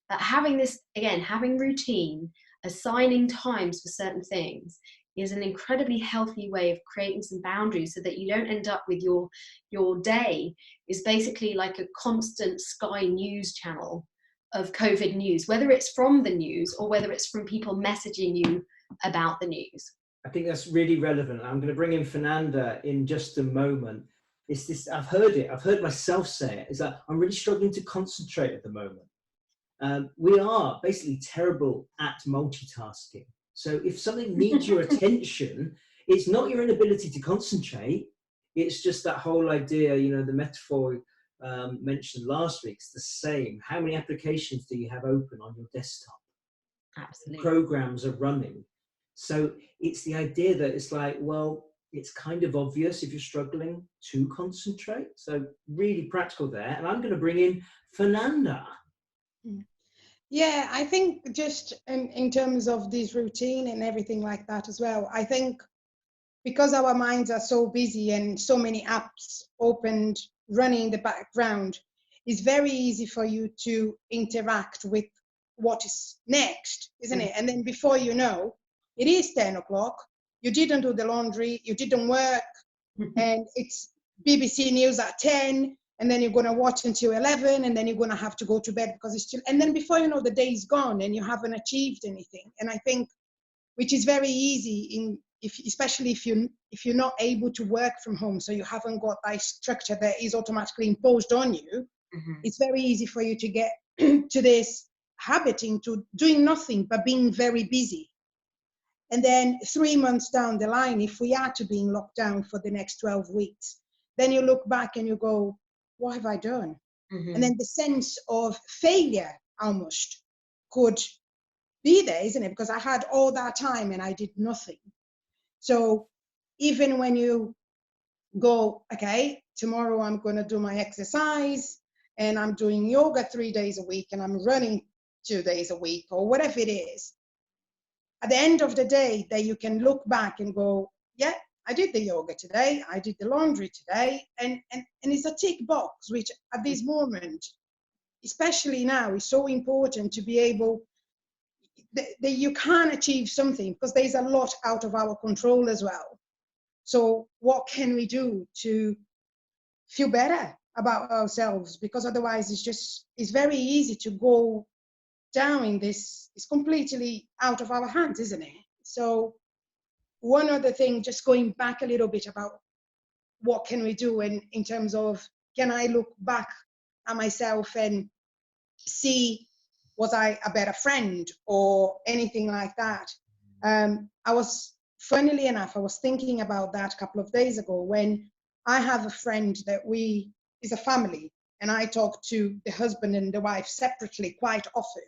But having this, again, having routine, assigning times for certain things is an incredibly healthy way of creating some boundaries, so that you don't end up with your day is basically like a constant Sky News channel of COVID news, whether it's from the news or whether it's from people messaging you about the news. I think that's really relevant. I'm going to bring in Fernanda in just a moment. It's this, I've heard myself say it, is that I'm really struggling to concentrate at the moment. We are basically terrible at multitasking. So if something needs your attention, it's not your inability to concentrate. It's just that whole idea, you know, the metaphor mentioned last week, it's the same. How many applications do you have open on your desktop? Absolutely. Programs are running. So it's the idea that it's like, well, it's kind of obvious if you're struggling to concentrate. So really practical there. And I'm going to bring in Fernanda. Yeah, I think just in terms of this routine and everything like that as well, I think because our minds are so busy and so many apps opened, running in the background, it's very easy for you to interact with what is next, isn't it? And then before you know, it is 10 o'clock, you didn't do the laundry, you didn't work, and it's BBC News at 10, and then you're going to watch until 11, and then you're going to have to go to bed because it's still, and then before you know, the day is gone and you haven't achieved anything. And I think, which is very easy especially if you're not able to work from home, so you haven't got that structure that is automatically imposed on you, it's very easy for you to get to this habit into doing nothing but being very busy. And then 3 months down the line, if we are to be in lockdown for the next 12 weeks, then you look back and you go, what have I done? And then the sense of failure almost could be there, isn't it? Because I had all that time and I did nothing. So even when you go, okay, tomorrow I'm going to do my exercise and I'm doing yoga 3 days a week and I'm running 2 days a week or whatever it is, at the end of the day, that you can look back and go, yeah, I did the yoga today, I did the laundry today, and it's a tick box, which at this moment, especially now, is so important to be able, that you can achieve something, because there's a lot out of our control as well. So what can we do to feel better about ourselves? Because otherwise it's very easy to go down in this, it's completely out of our hands, isn't it? So one other thing, just going back a little bit about what can we do, and in terms of, can I look back at myself and see, was I a better friend or anything like that? Funnily enough, I was thinking about that a couple of days ago, when I have a friend that is a family, and I talk to the husband and the wife separately quite often.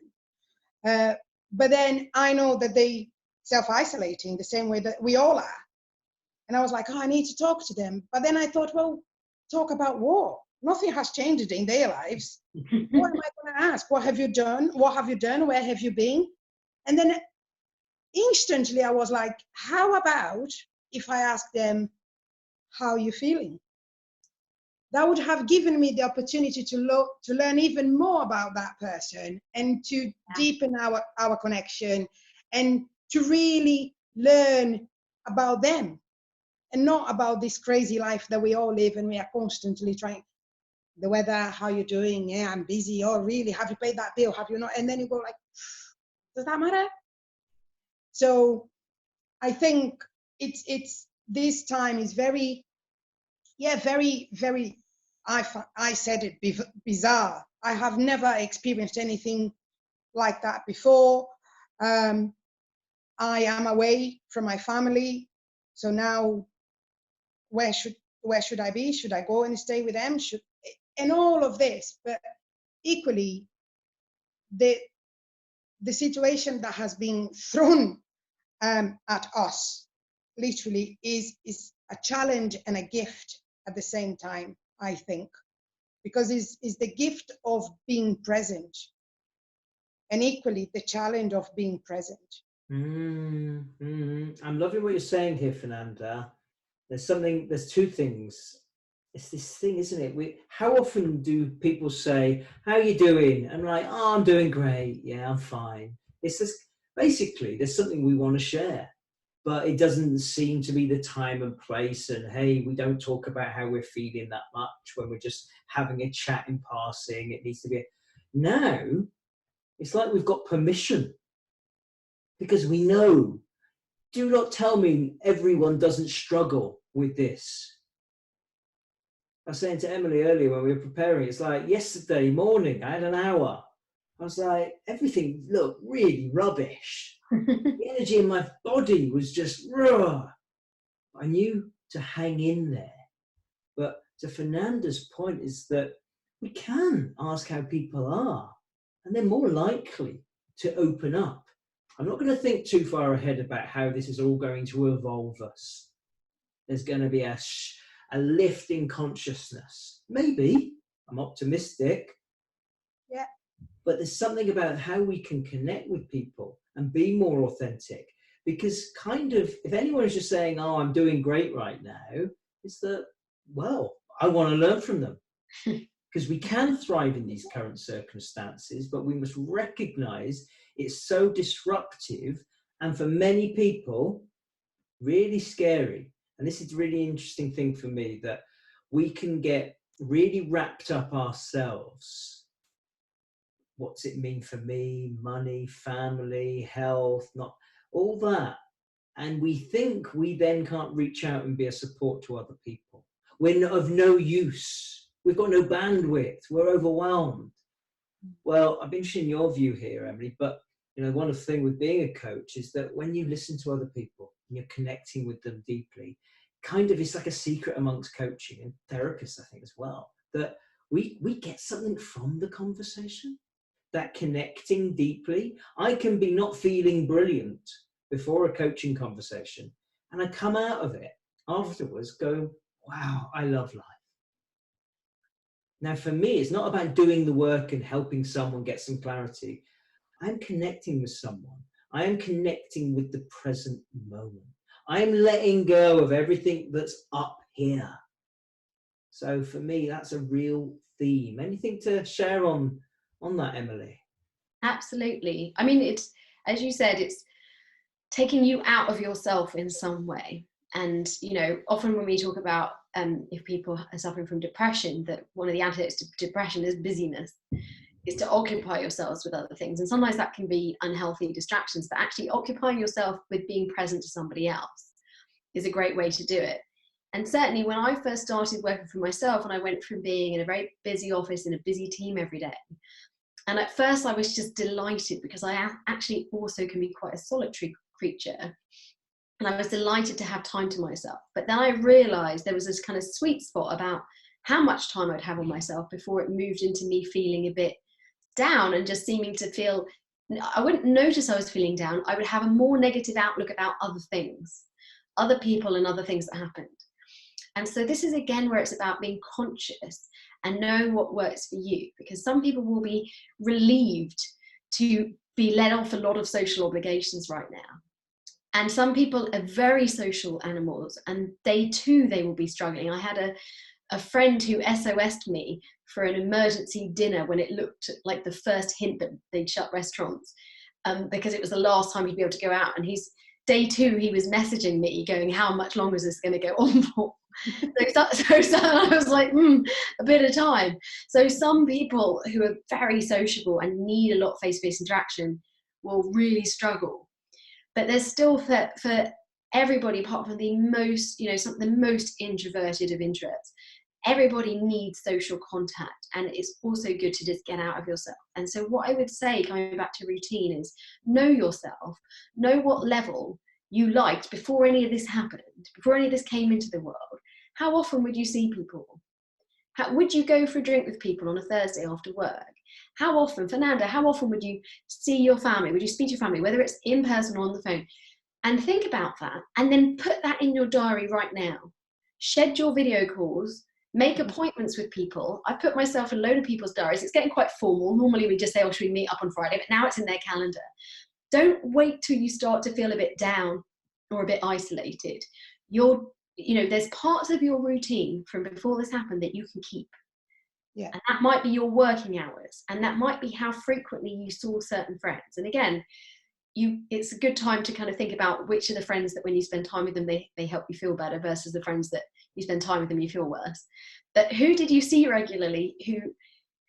But then I know that they self-isolating the same way that we all are. And I was like, oh, I need to talk to them. But then I thought, well, talk about what? Nothing has changed in their lives. What am I going to ask? What have you done? What have you done? Where have you been? And then instantly I was like, how about if I ask them, how are you feeling? That would have given me the opportunity to learn even more about that person, and to deepen our connection, and to really learn about them, and not about this crazy life that we all live, and we are constantly trying, the weather, how you doing? Yeah, I'm busy. Oh, really? Have you paid that bill? Have you not? And then you go like, does that matter? So I think it's this time is very, very, I said it, bizarre. I have never experienced anything like that before. I am away from my family, so now where should I be? Should I go and stay with them? And all of this, but equally the situation that has been thrown at us literally is a challenge and a gift at the same time, I think, because it's the gift of being present, and equally the challenge of being present. I'm loving what you're saying here, Fernanda. There's two things. It's this thing, isn't it? How often do people say, "How are you doing?" I'm like, "Oh, I'm doing great. Yeah, I'm fine." It's just basically there's something we want to share, but it doesn't seem to be the time and place. And hey, we don't talk about how we're feeling that much when we're just having a chat in passing. It needs to be now. It's like we've got permission because we know. Do not tell me everyone doesn't struggle with this. I was saying to Emily earlier when we were preparing, it's like yesterday morning, I had an hour. I was like, everything looked really rubbish. The energy in my body was just raw. I knew to hang in there. But to Fernanda's point is that we can ask how people are, and they're more likely to open up. I'm not going to think too far ahead about how this is all going to evolve us. There's going to be a lift in consciousness. Maybe. I'm optimistic. Yeah. But there's something about how we can connect with people and be more authentic. Because kind of, if anyone is just saying, "Oh, I'm doing great right now," it's that, well, I want to learn from them. Because we can thrive in these current circumstances, but we must recognize it's so disruptive and for many people, really scary. And this is a really interesting thing for me, that we can get really wrapped up ourselves. What's it mean for me? Money, family, health, not all that. And we think we then can't reach out and be a support to other people. We're of no use. We've got no bandwidth. We're overwhelmed. Well, I'm interested in your view here, Emily, but one of the things with being a coach is that when you listen to other people and you're connecting with them deeply, kind of it's like a secret amongst coaching and therapists, I think, as well, that we get something from the conversation, that connecting deeply. I can be not feeling brilliant before a coaching conversation, and I come out of it afterwards going, wow, I love life. Now, for me, it's not about doing the work and helping someone get some clarity. I'm connecting with someone. I am connecting with the present moment. I am letting go of everything that's up here. So for me, that's a real theme. Anything to share on that, Emily? Absolutely. I mean, it's, as you said, it's taking you out of yourself in some way. And, often when we talk about if people are suffering from depression, that one of the antidotes to depression is busyness, is to occupy yourselves with other things. And sometimes that can be unhealthy distractions, but actually occupying yourself with being present to somebody else is a great way to do it. And certainly when I first started working for myself, and I went from being in a very busy office in a busy team every day, and at first I was just delighted because I actually also can be quite a solitary creature. And I was delighted to have time to myself. But then I realized there was this kind of sweet spot about how much time I'd have on myself before it moved into me feeling a bit down and just seeming to feel, I wouldn't notice I was feeling down. I would have a more negative outlook about other things, other people and other things that happened. And so this is again where it's about being conscious and knowing what works for you, because some people will be relieved to be let off a lot of social obligations right now. And some people are very social animals, and they will be struggling. I had a friend who SOS'd me for an emergency dinner when it looked like the first hint that they'd shut restaurants, because it was the last time he'd be able to go out. And day 2, he was messaging me going, how much longer is this going to go on for? So I was like, a bit of time. So some people who are very sociable and need a lot of face-to-face interaction will really struggle. But there's still, for everybody, apart from the most, some of the most introverted of introverts, everybody needs social contact, and it's also good to just get out of yourself. And so what I would say, coming back to routine, is know yourself, know what level you liked before any of this happened, before any of this came into the world. How often would you see people? Would you go for a drink with people on a Thursday after work? How often, Fernanda, how often would you see your family? Would you speak to your family, whether it's in person or on the phone? And think about that, and then put that in your diary right now. Schedule video calls, make appointments with people. I've put myself in a load of people's diaries. It's getting quite formal. Normally we just say, oh, should we meet up on Friday? But now it's in their calendar. Don't wait till you start to feel a bit down or a bit isolated. There's parts of your routine from before this happened that you can keep. Yeah. And that might be your working hours, and that might be how frequently you saw certain friends. And again, it's a good time to kind of think about which are the friends that when you spend time with them, they help you feel better, versus the friends that you spend time with them, you feel worse. But who did you see regularly,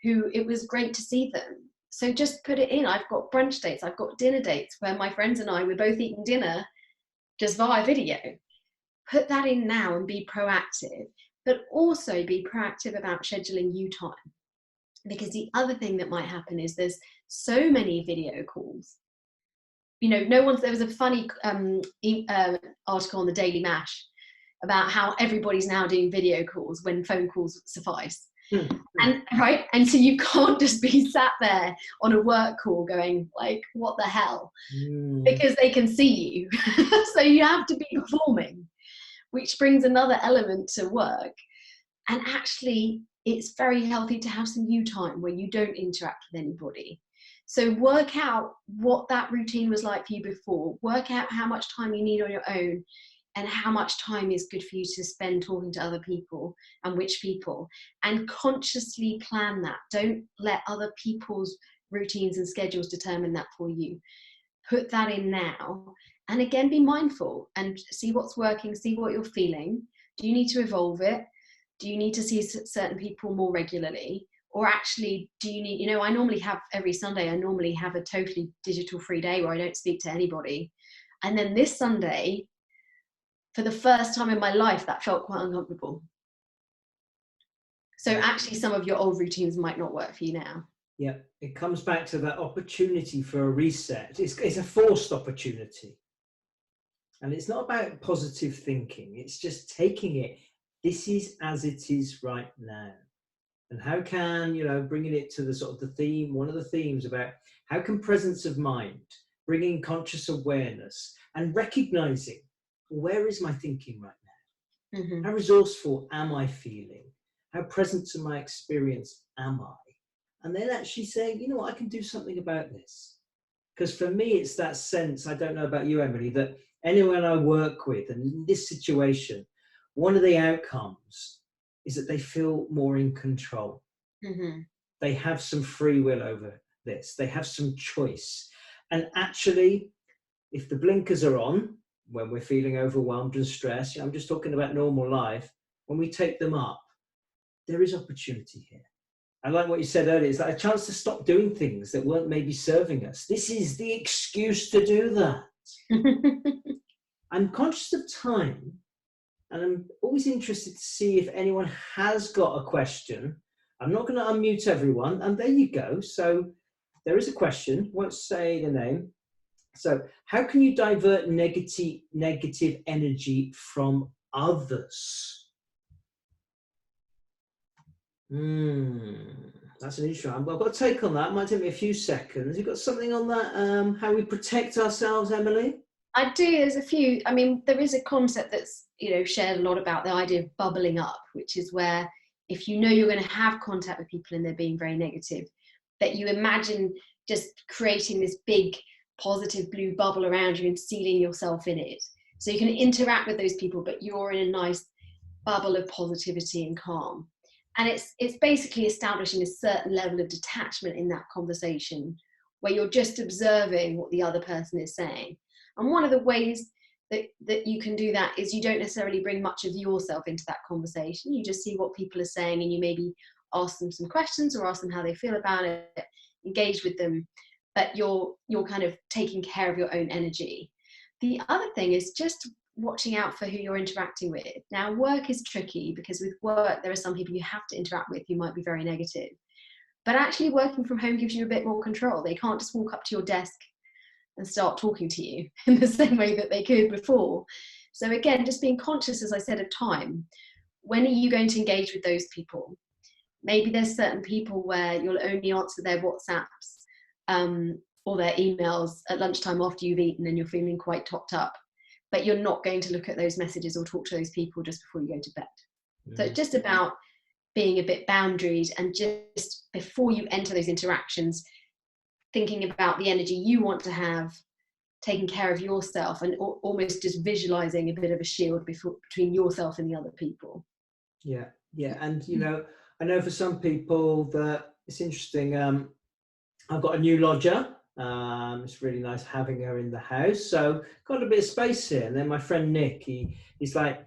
who it was great to see them? So just put it in. I've got brunch dates, I've got dinner dates where my friends and we're both eating dinner just via video. Put that in now and be proactive, but also be proactive about scheduling you time. Because the other thing that might happen is there's so many video calls. There was a funny article on the Daily Mash about how everybody's now doing video calls when phone calls suffice. And so you can't just be sat there on a work call going like, what the hell? Because they can see you. So you have to be performing, which brings another element to work. And actually, it's very healthy to have some you time where you don't interact with anybody. So work out what that routine was like for you before. Work out how much time you need on your own, and how much time is good for you to spend talking to other people, and which people. And consciously plan that. Don't let other people's routines and schedules determine that for you. Put that in now. And again, be mindful and see what's working, see what you're feeling. Do you need to evolve it? Do you need to see certain people more regularly? Or actually, do you need, I normally have every Sunday, I normally have a totally digital free day where I don't speak to anybody. And then this Sunday, for the first time in my life, that felt quite uncomfortable. So actually, some of your old routines might not work for you now. Yeah, it comes back to that opportunity for a reset. It's a forced opportunity. And it's not about positive thinking. It's just taking it. This is as it is right now. And how can, bringing it to the sort of the theme, one of the themes about how can presence of mind, bringing conscious awareness and recognizing, where is my thinking right now? Mm-hmm. How resourceful am I feeling? How present to my experience am I? And then actually saying, I can do something about this. Because for me, it's that sense, I don't know about you, Emilie, that anyone I work with, and in this situation, one of the outcomes is that they feel more in control. Mm-hmm. They have some free will over this. They have some choice. And actually, if the blinkers are on, when we're feeling overwhelmed and stressed, I'm just talking about normal life, when we take them up, there is opportunity here. I like what you said earlier. It's like a chance to stop doing things that weren't maybe serving us. This is the excuse to do that. I'm conscious of time, and I'm always interested to see if anyone has got a question. I'm not going to unmute everyone, and there you go. So there is a question. Won't say the name. So how can you divert negative energy from others? That's an interesting one. Well, I've got a take on that. It might take me a few seconds. You got something on that? How we protect ourselves, Emilie? I do. There's a few. I mean, there is a concept that's shared a lot about the idea of bubbling up, which is where if you're going to have contact with people and they're being very negative, that you imagine just creating this big positive blue bubble around you and sealing yourself in it. So you can interact with those people, but you're in a nice bubble of positivity and calm. And it's basically establishing a certain level of detachment in that conversation where you're just observing what the other person is saying. And one of the ways that you can do that is you don't necessarily bring much of yourself into that conversation. You just see what people are saying, and you maybe ask them some questions or ask them how they feel about it, engage with them, but you're kind of taking care of your own energy. The other thing is just watching out for who you're interacting with. Now, work is tricky because with work, there are some people you have to interact with who might be very negative. But actually working from home gives you a bit more control. They can't just walk up to your desk and start talking to you in the same way that they could before. So again, just being conscious, as I said, of time. When are you going to engage with those people? Maybe there's certain people where you'll only answer their WhatsApps or their emails at lunchtime after you've eaten and you're feeling quite topped up, but you're not going to look at those messages or talk to those people just before you go to bed. So it's just about being a bit boundaried, and just before you enter those interactions, thinking about the energy you want to have, taking care of yourself, and almost just visualizing a bit of a shield between yourself and the other people. Yeah, and you know, I know for some people that it's interesting. I've got a new lodger. It's really nice having her in the house, so got a bit of space here. And then my friend Nick, he's like,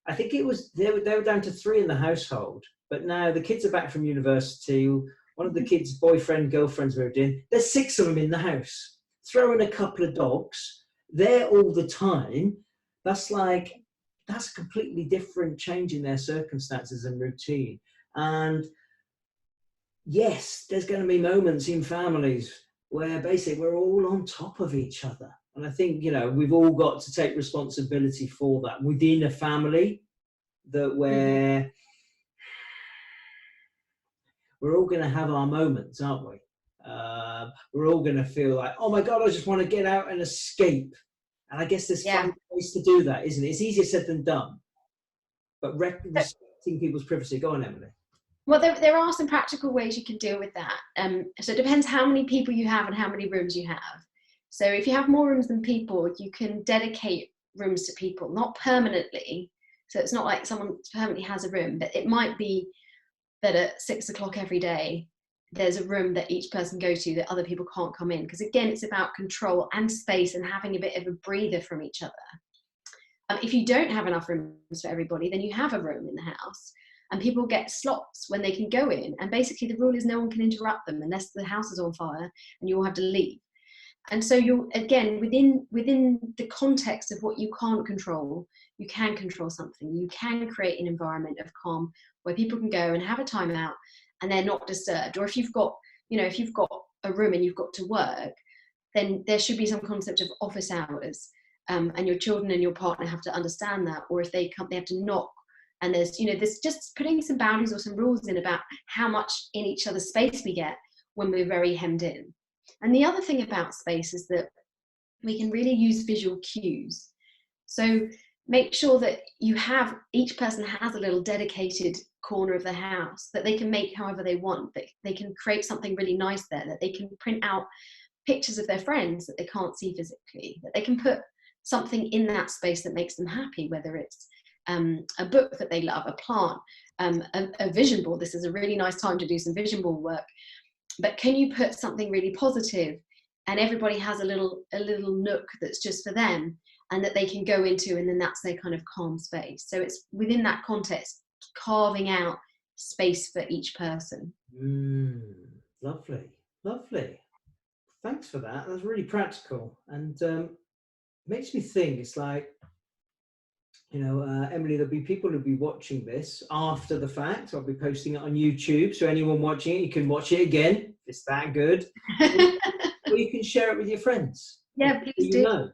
I think it was they were down to 3 in the household, but now the kids are back from university. One of the kids' girlfriends moved in. There's 6 of them in the house. Throw in a couple of dogs. They're all the time. That's a completely different change in their circumstances and routine. And yes, there's going to be moments in families where basically we're all on top of each other. And I think, you know, we've all got to take responsibility for that within a family, that we're all going to have our moments, aren't we? We're all going to feel like, oh my God, I just want to get out and escape. And I guess there's fun ways to do that, isn't it? It's easier said than done. But respecting people's privacy. Go on, Emily. Well, there are some practical ways you can deal with that. So it depends how many people you have and how many rooms you have. So if you have more rooms than people, you can dedicate rooms to people, not permanently. So it's not like someone permanently has a room, but it might be that at 6 o'clock every day, there's a room that each person go to that other people can't come in. Because again, it's about control and space and having a bit of a breather from each other. If you don't have enough rooms for everybody, then you have a room in the house. And people get slots when they can go in. And basically the rule is no one can interrupt them unless the house is on fire and you all have to leave. And so you're, again, within the context of what you can't control, you can control something. You can create an environment of calm where people can go and have a time out and they're not disturbed. Or if you've got a room and you've got to work, then there should be some concept of office hours. And your children and your partner have to understand that. Or if they come, they have to knock. And there's just putting some boundaries or some rules in about how much in each other's space we get when we're very hemmed in. And the other thing about space is that we can really use visual cues. So make sure that each person has a little dedicated corner of the house that they can make however they want, that they can create something really nice there, that they can print out pictures of their friends that they can't see physically, that they can put something in that space that makes them happy, whether it's a book that they love, a plant, a vision board. This is a really nice time to do some vision board work. But can you put something really positive, and everybody has a little nook that's just for them and that they can go into, and then that's their kind of calm space. So it's within that context, carving out space for each person. Lovely. Thanks for that. That's really practical, and makes me think. It's like, Emily, there'll be people who'll be watching this after the fact. I'll be posting it on YouTube, so anyone watching it, you can watch it again. It's that good. Or you can share it with your friends. Yeah, please do.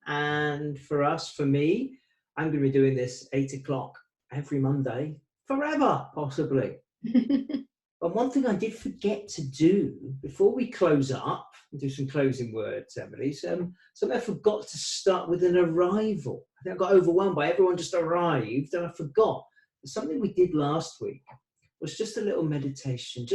And for me, I'm going to be doing this 8 o'clock every Monday, forever, possibly. But one thing I did forget to do before we close up and do some closing words, Emily, something I forgot to start with an arrival. I think I got overwhelmed by everyone just arrived, and I forgot. Something we did last week was just a little meditation,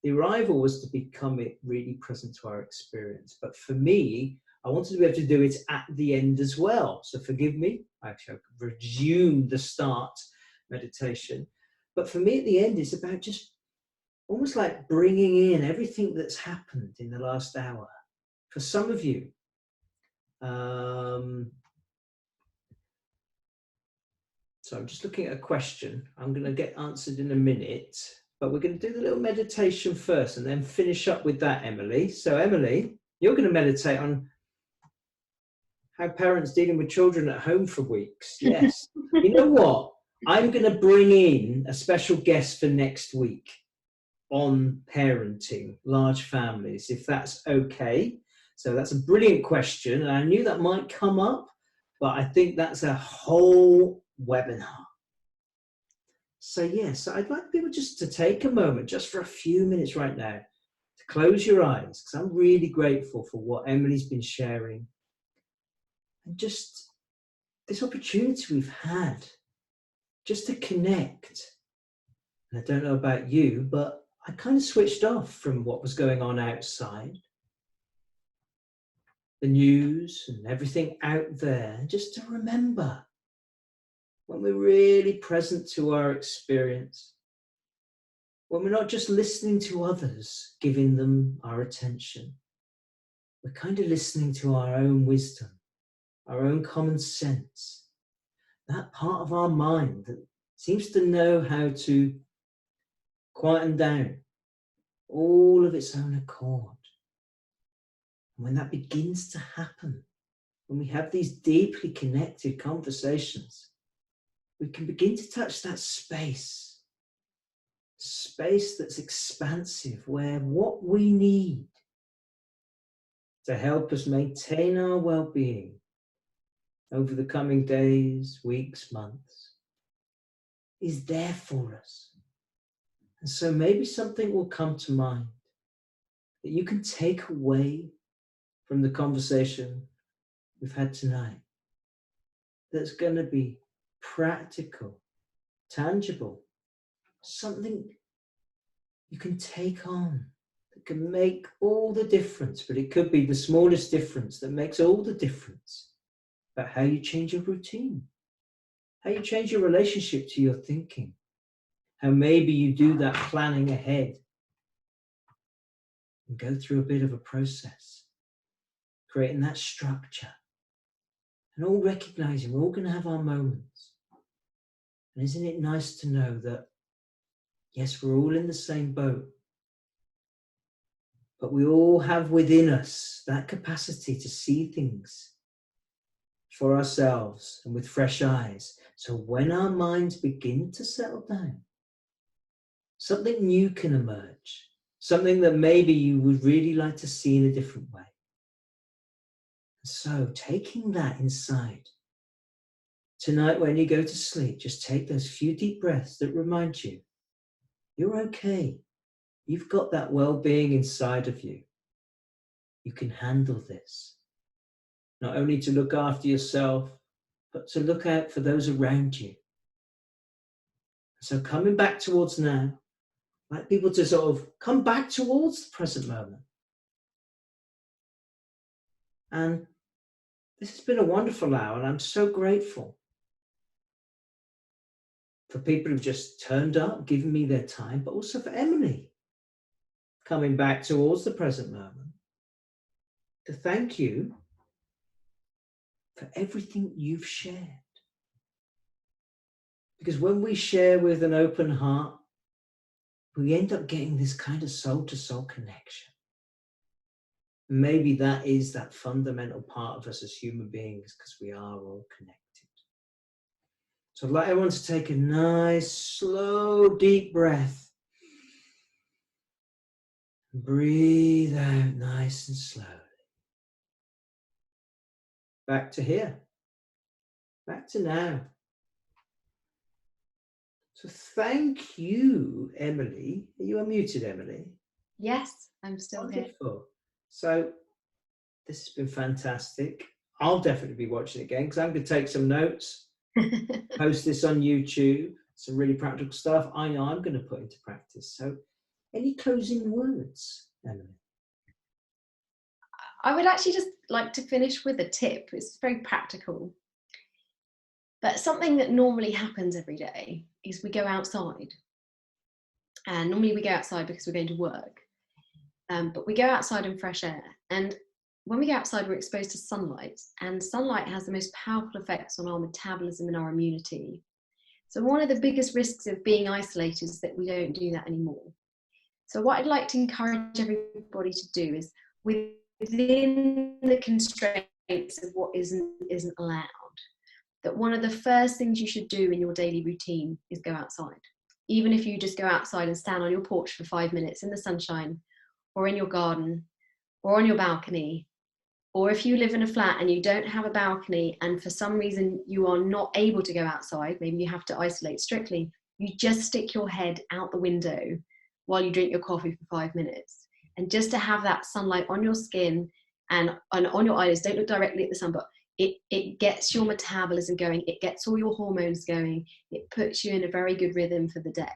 the arrival was to become it really present to our experience. But for me, I wanted to be able to do it at the end as well. So forgive me, actually I resumed the start meditation. But for me at the end, it's about just almost like bringing in everything that's happened in the last hour. For some of you, so I'm just looking at a question. I'm going to get answered in a minute, but we're going to do the little meditation first and then finish up with that, Emily. So Emily, you're going to meditate on How parents dealing with children at home for weeks. Yes. You know what? I'm going to bring in a special guest for next week on parenting large families, if that's okay. So that's a brilliant question. And I knew that might come up, but I think that's a whole webinar. So yes, I'd like people just to take a moment, just for a few minutes right now, to close your eyes, because I'm really grateful for what Emilie's been sharing. And just this opportunity we've had just to connect. And I don't know about you, but I kind of switched off from what was going on outside, the news and everything out there, just to remember when we're really present to our experience, when we're not just listening to others, giving them our attention, we're kind of listening to our own wisdom, our own common sense, that part of our mind that seems to know how to quieten down all of its own accord. And when that begins to happen, when we have these deeply connected conversations, we can begin to touch that space that's expansive, where what we need to help us maintain our well-being over the coming days, weeks, months, is there for us. And so maybe something will come to mind that you can take away from the conversation we've had tonight, that's going to be practical, tangible, something you can take on that can make all the difference. But it could be the smallest difference that makes all the difference about how you change your routine, how you change your relationship to your thinking, how maybe you do that planning ahead and go through a bit of a process, creating that structure, and all recognizing we're all going to have our moments. And isn't it nice to know that, yes, we're all in the same boat, but we all have within us that capacity to see things for ourselves and with fresh eyes. So when our minds begin to settle down, something new can emerge, something that maybe you would really like to see in a different way. So taking that inside, tonight when you go to sleep, just take those few deep breaths that remind you, you're okay. You've got that well-being inside of you. You can handle this. Not only to look after yourself, but to look out for those around you. So coming back towards now, I'd like people to sort of come back towards the present moment. And this has been a wonderful hour, and I'm so grateful for people who've just turned up, given me their time, but also for Emilie coming back towards the present moment to thank you for everything you've shared. Because when we share with an open heart, we end up getting this kind of soul-to-soul connection. Maybe that is that fundamental part of us as human beings, because we are all connected. So I'd like everyone to take a nice, slow, deep breath. Breathe out nice and slowly. Back to here. Back to now. So thank you, Emilie. Are you unmuted, Emilie? Yes, I'm still here. Wonderful. So this has been fantastic. I'll definitely be watching it again, because I'm going to take some notes, post this on YouTube, some really practical stuff I know I'm going to put into practice. So any closing words, Emilie? I would actually just like to finish with a tip. It's very practical. But something that normally happens every day is we go outside. And normally we go outside because we're going to work. But we go outside in fresh air. And when we go outside, we're exposed to sunlight. And sunlight has the most powerful effects on our metabolism and our immunity. So one of the biggest risks of being isolated is that we don't do that anymore. So what I'd like to encourage everybody to do is, within the constraints of what isn't allowed, that one of the first things you should do in your daily routine is go outside. Even if you just go outside and stand on your porch for 5 minutes in the sunshine, or in your garden, or on your balcony, or if you live in a flat and you don't have a balcony and for some reason you are not able to go outside, maybe you have to isolate strictly, you just stick your head out the window while you drink your coffee for 5 minutes. And just to have that sunlight on your skin and on your eyelids, don't look directly at the sun, but it gets your metabolism going, it gets all your hormones going, it puts you in a very good rhythm for the day.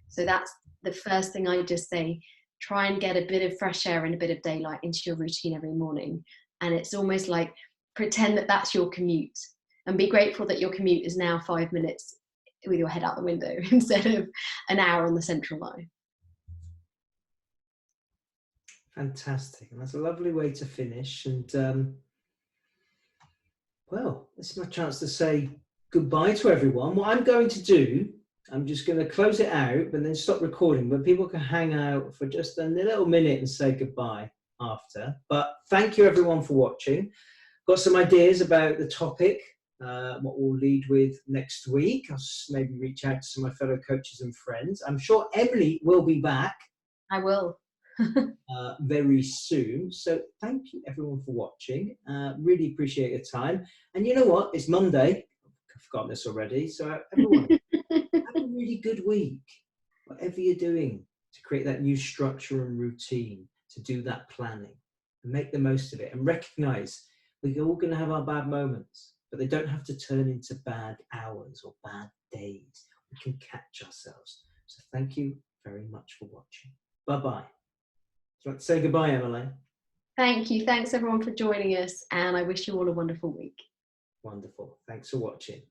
So that's the first thing I just say, try and get a bit of fresh air and a bit of daylight into your routine every morning. And it's almost like pretend that that's your commute, and be grateful that your commute is now 5 minutes with your head out the window instead of an hour on the central line. Fantastic. And that's a lovely way to finish. And well, this is my chance to say goodbye to everyone. What I'm going to do, I'm just going to close it out and then stop recording, but people can hang out for just a little minute and say goodbye after. But thank you everyone for watching. Got some ideas about the topic, what we'll lead with next week. I'll maybe reach out to some of my fellow coaches and friends. I'm sure Emilie will be back. I will. Very soon. So thank you everyone for watching. Really appreciate your time. And you know what? It's Monday. I've forgotten this already. So everyone, have a really good week. Whatever you're doing to create that new structure and routine, to do that planning and make the most of it, and recognize we're all going to have our bad moments, but they don't have to turn into bad hours or bad days. We can catch ourselves. So thank you very much for watching. Bye-bye. So let's say goodbye, Emilie. Thank you. Thanks everyone for joining us, and I wish you all a wonderful week. Wonderful. Thanks for watching.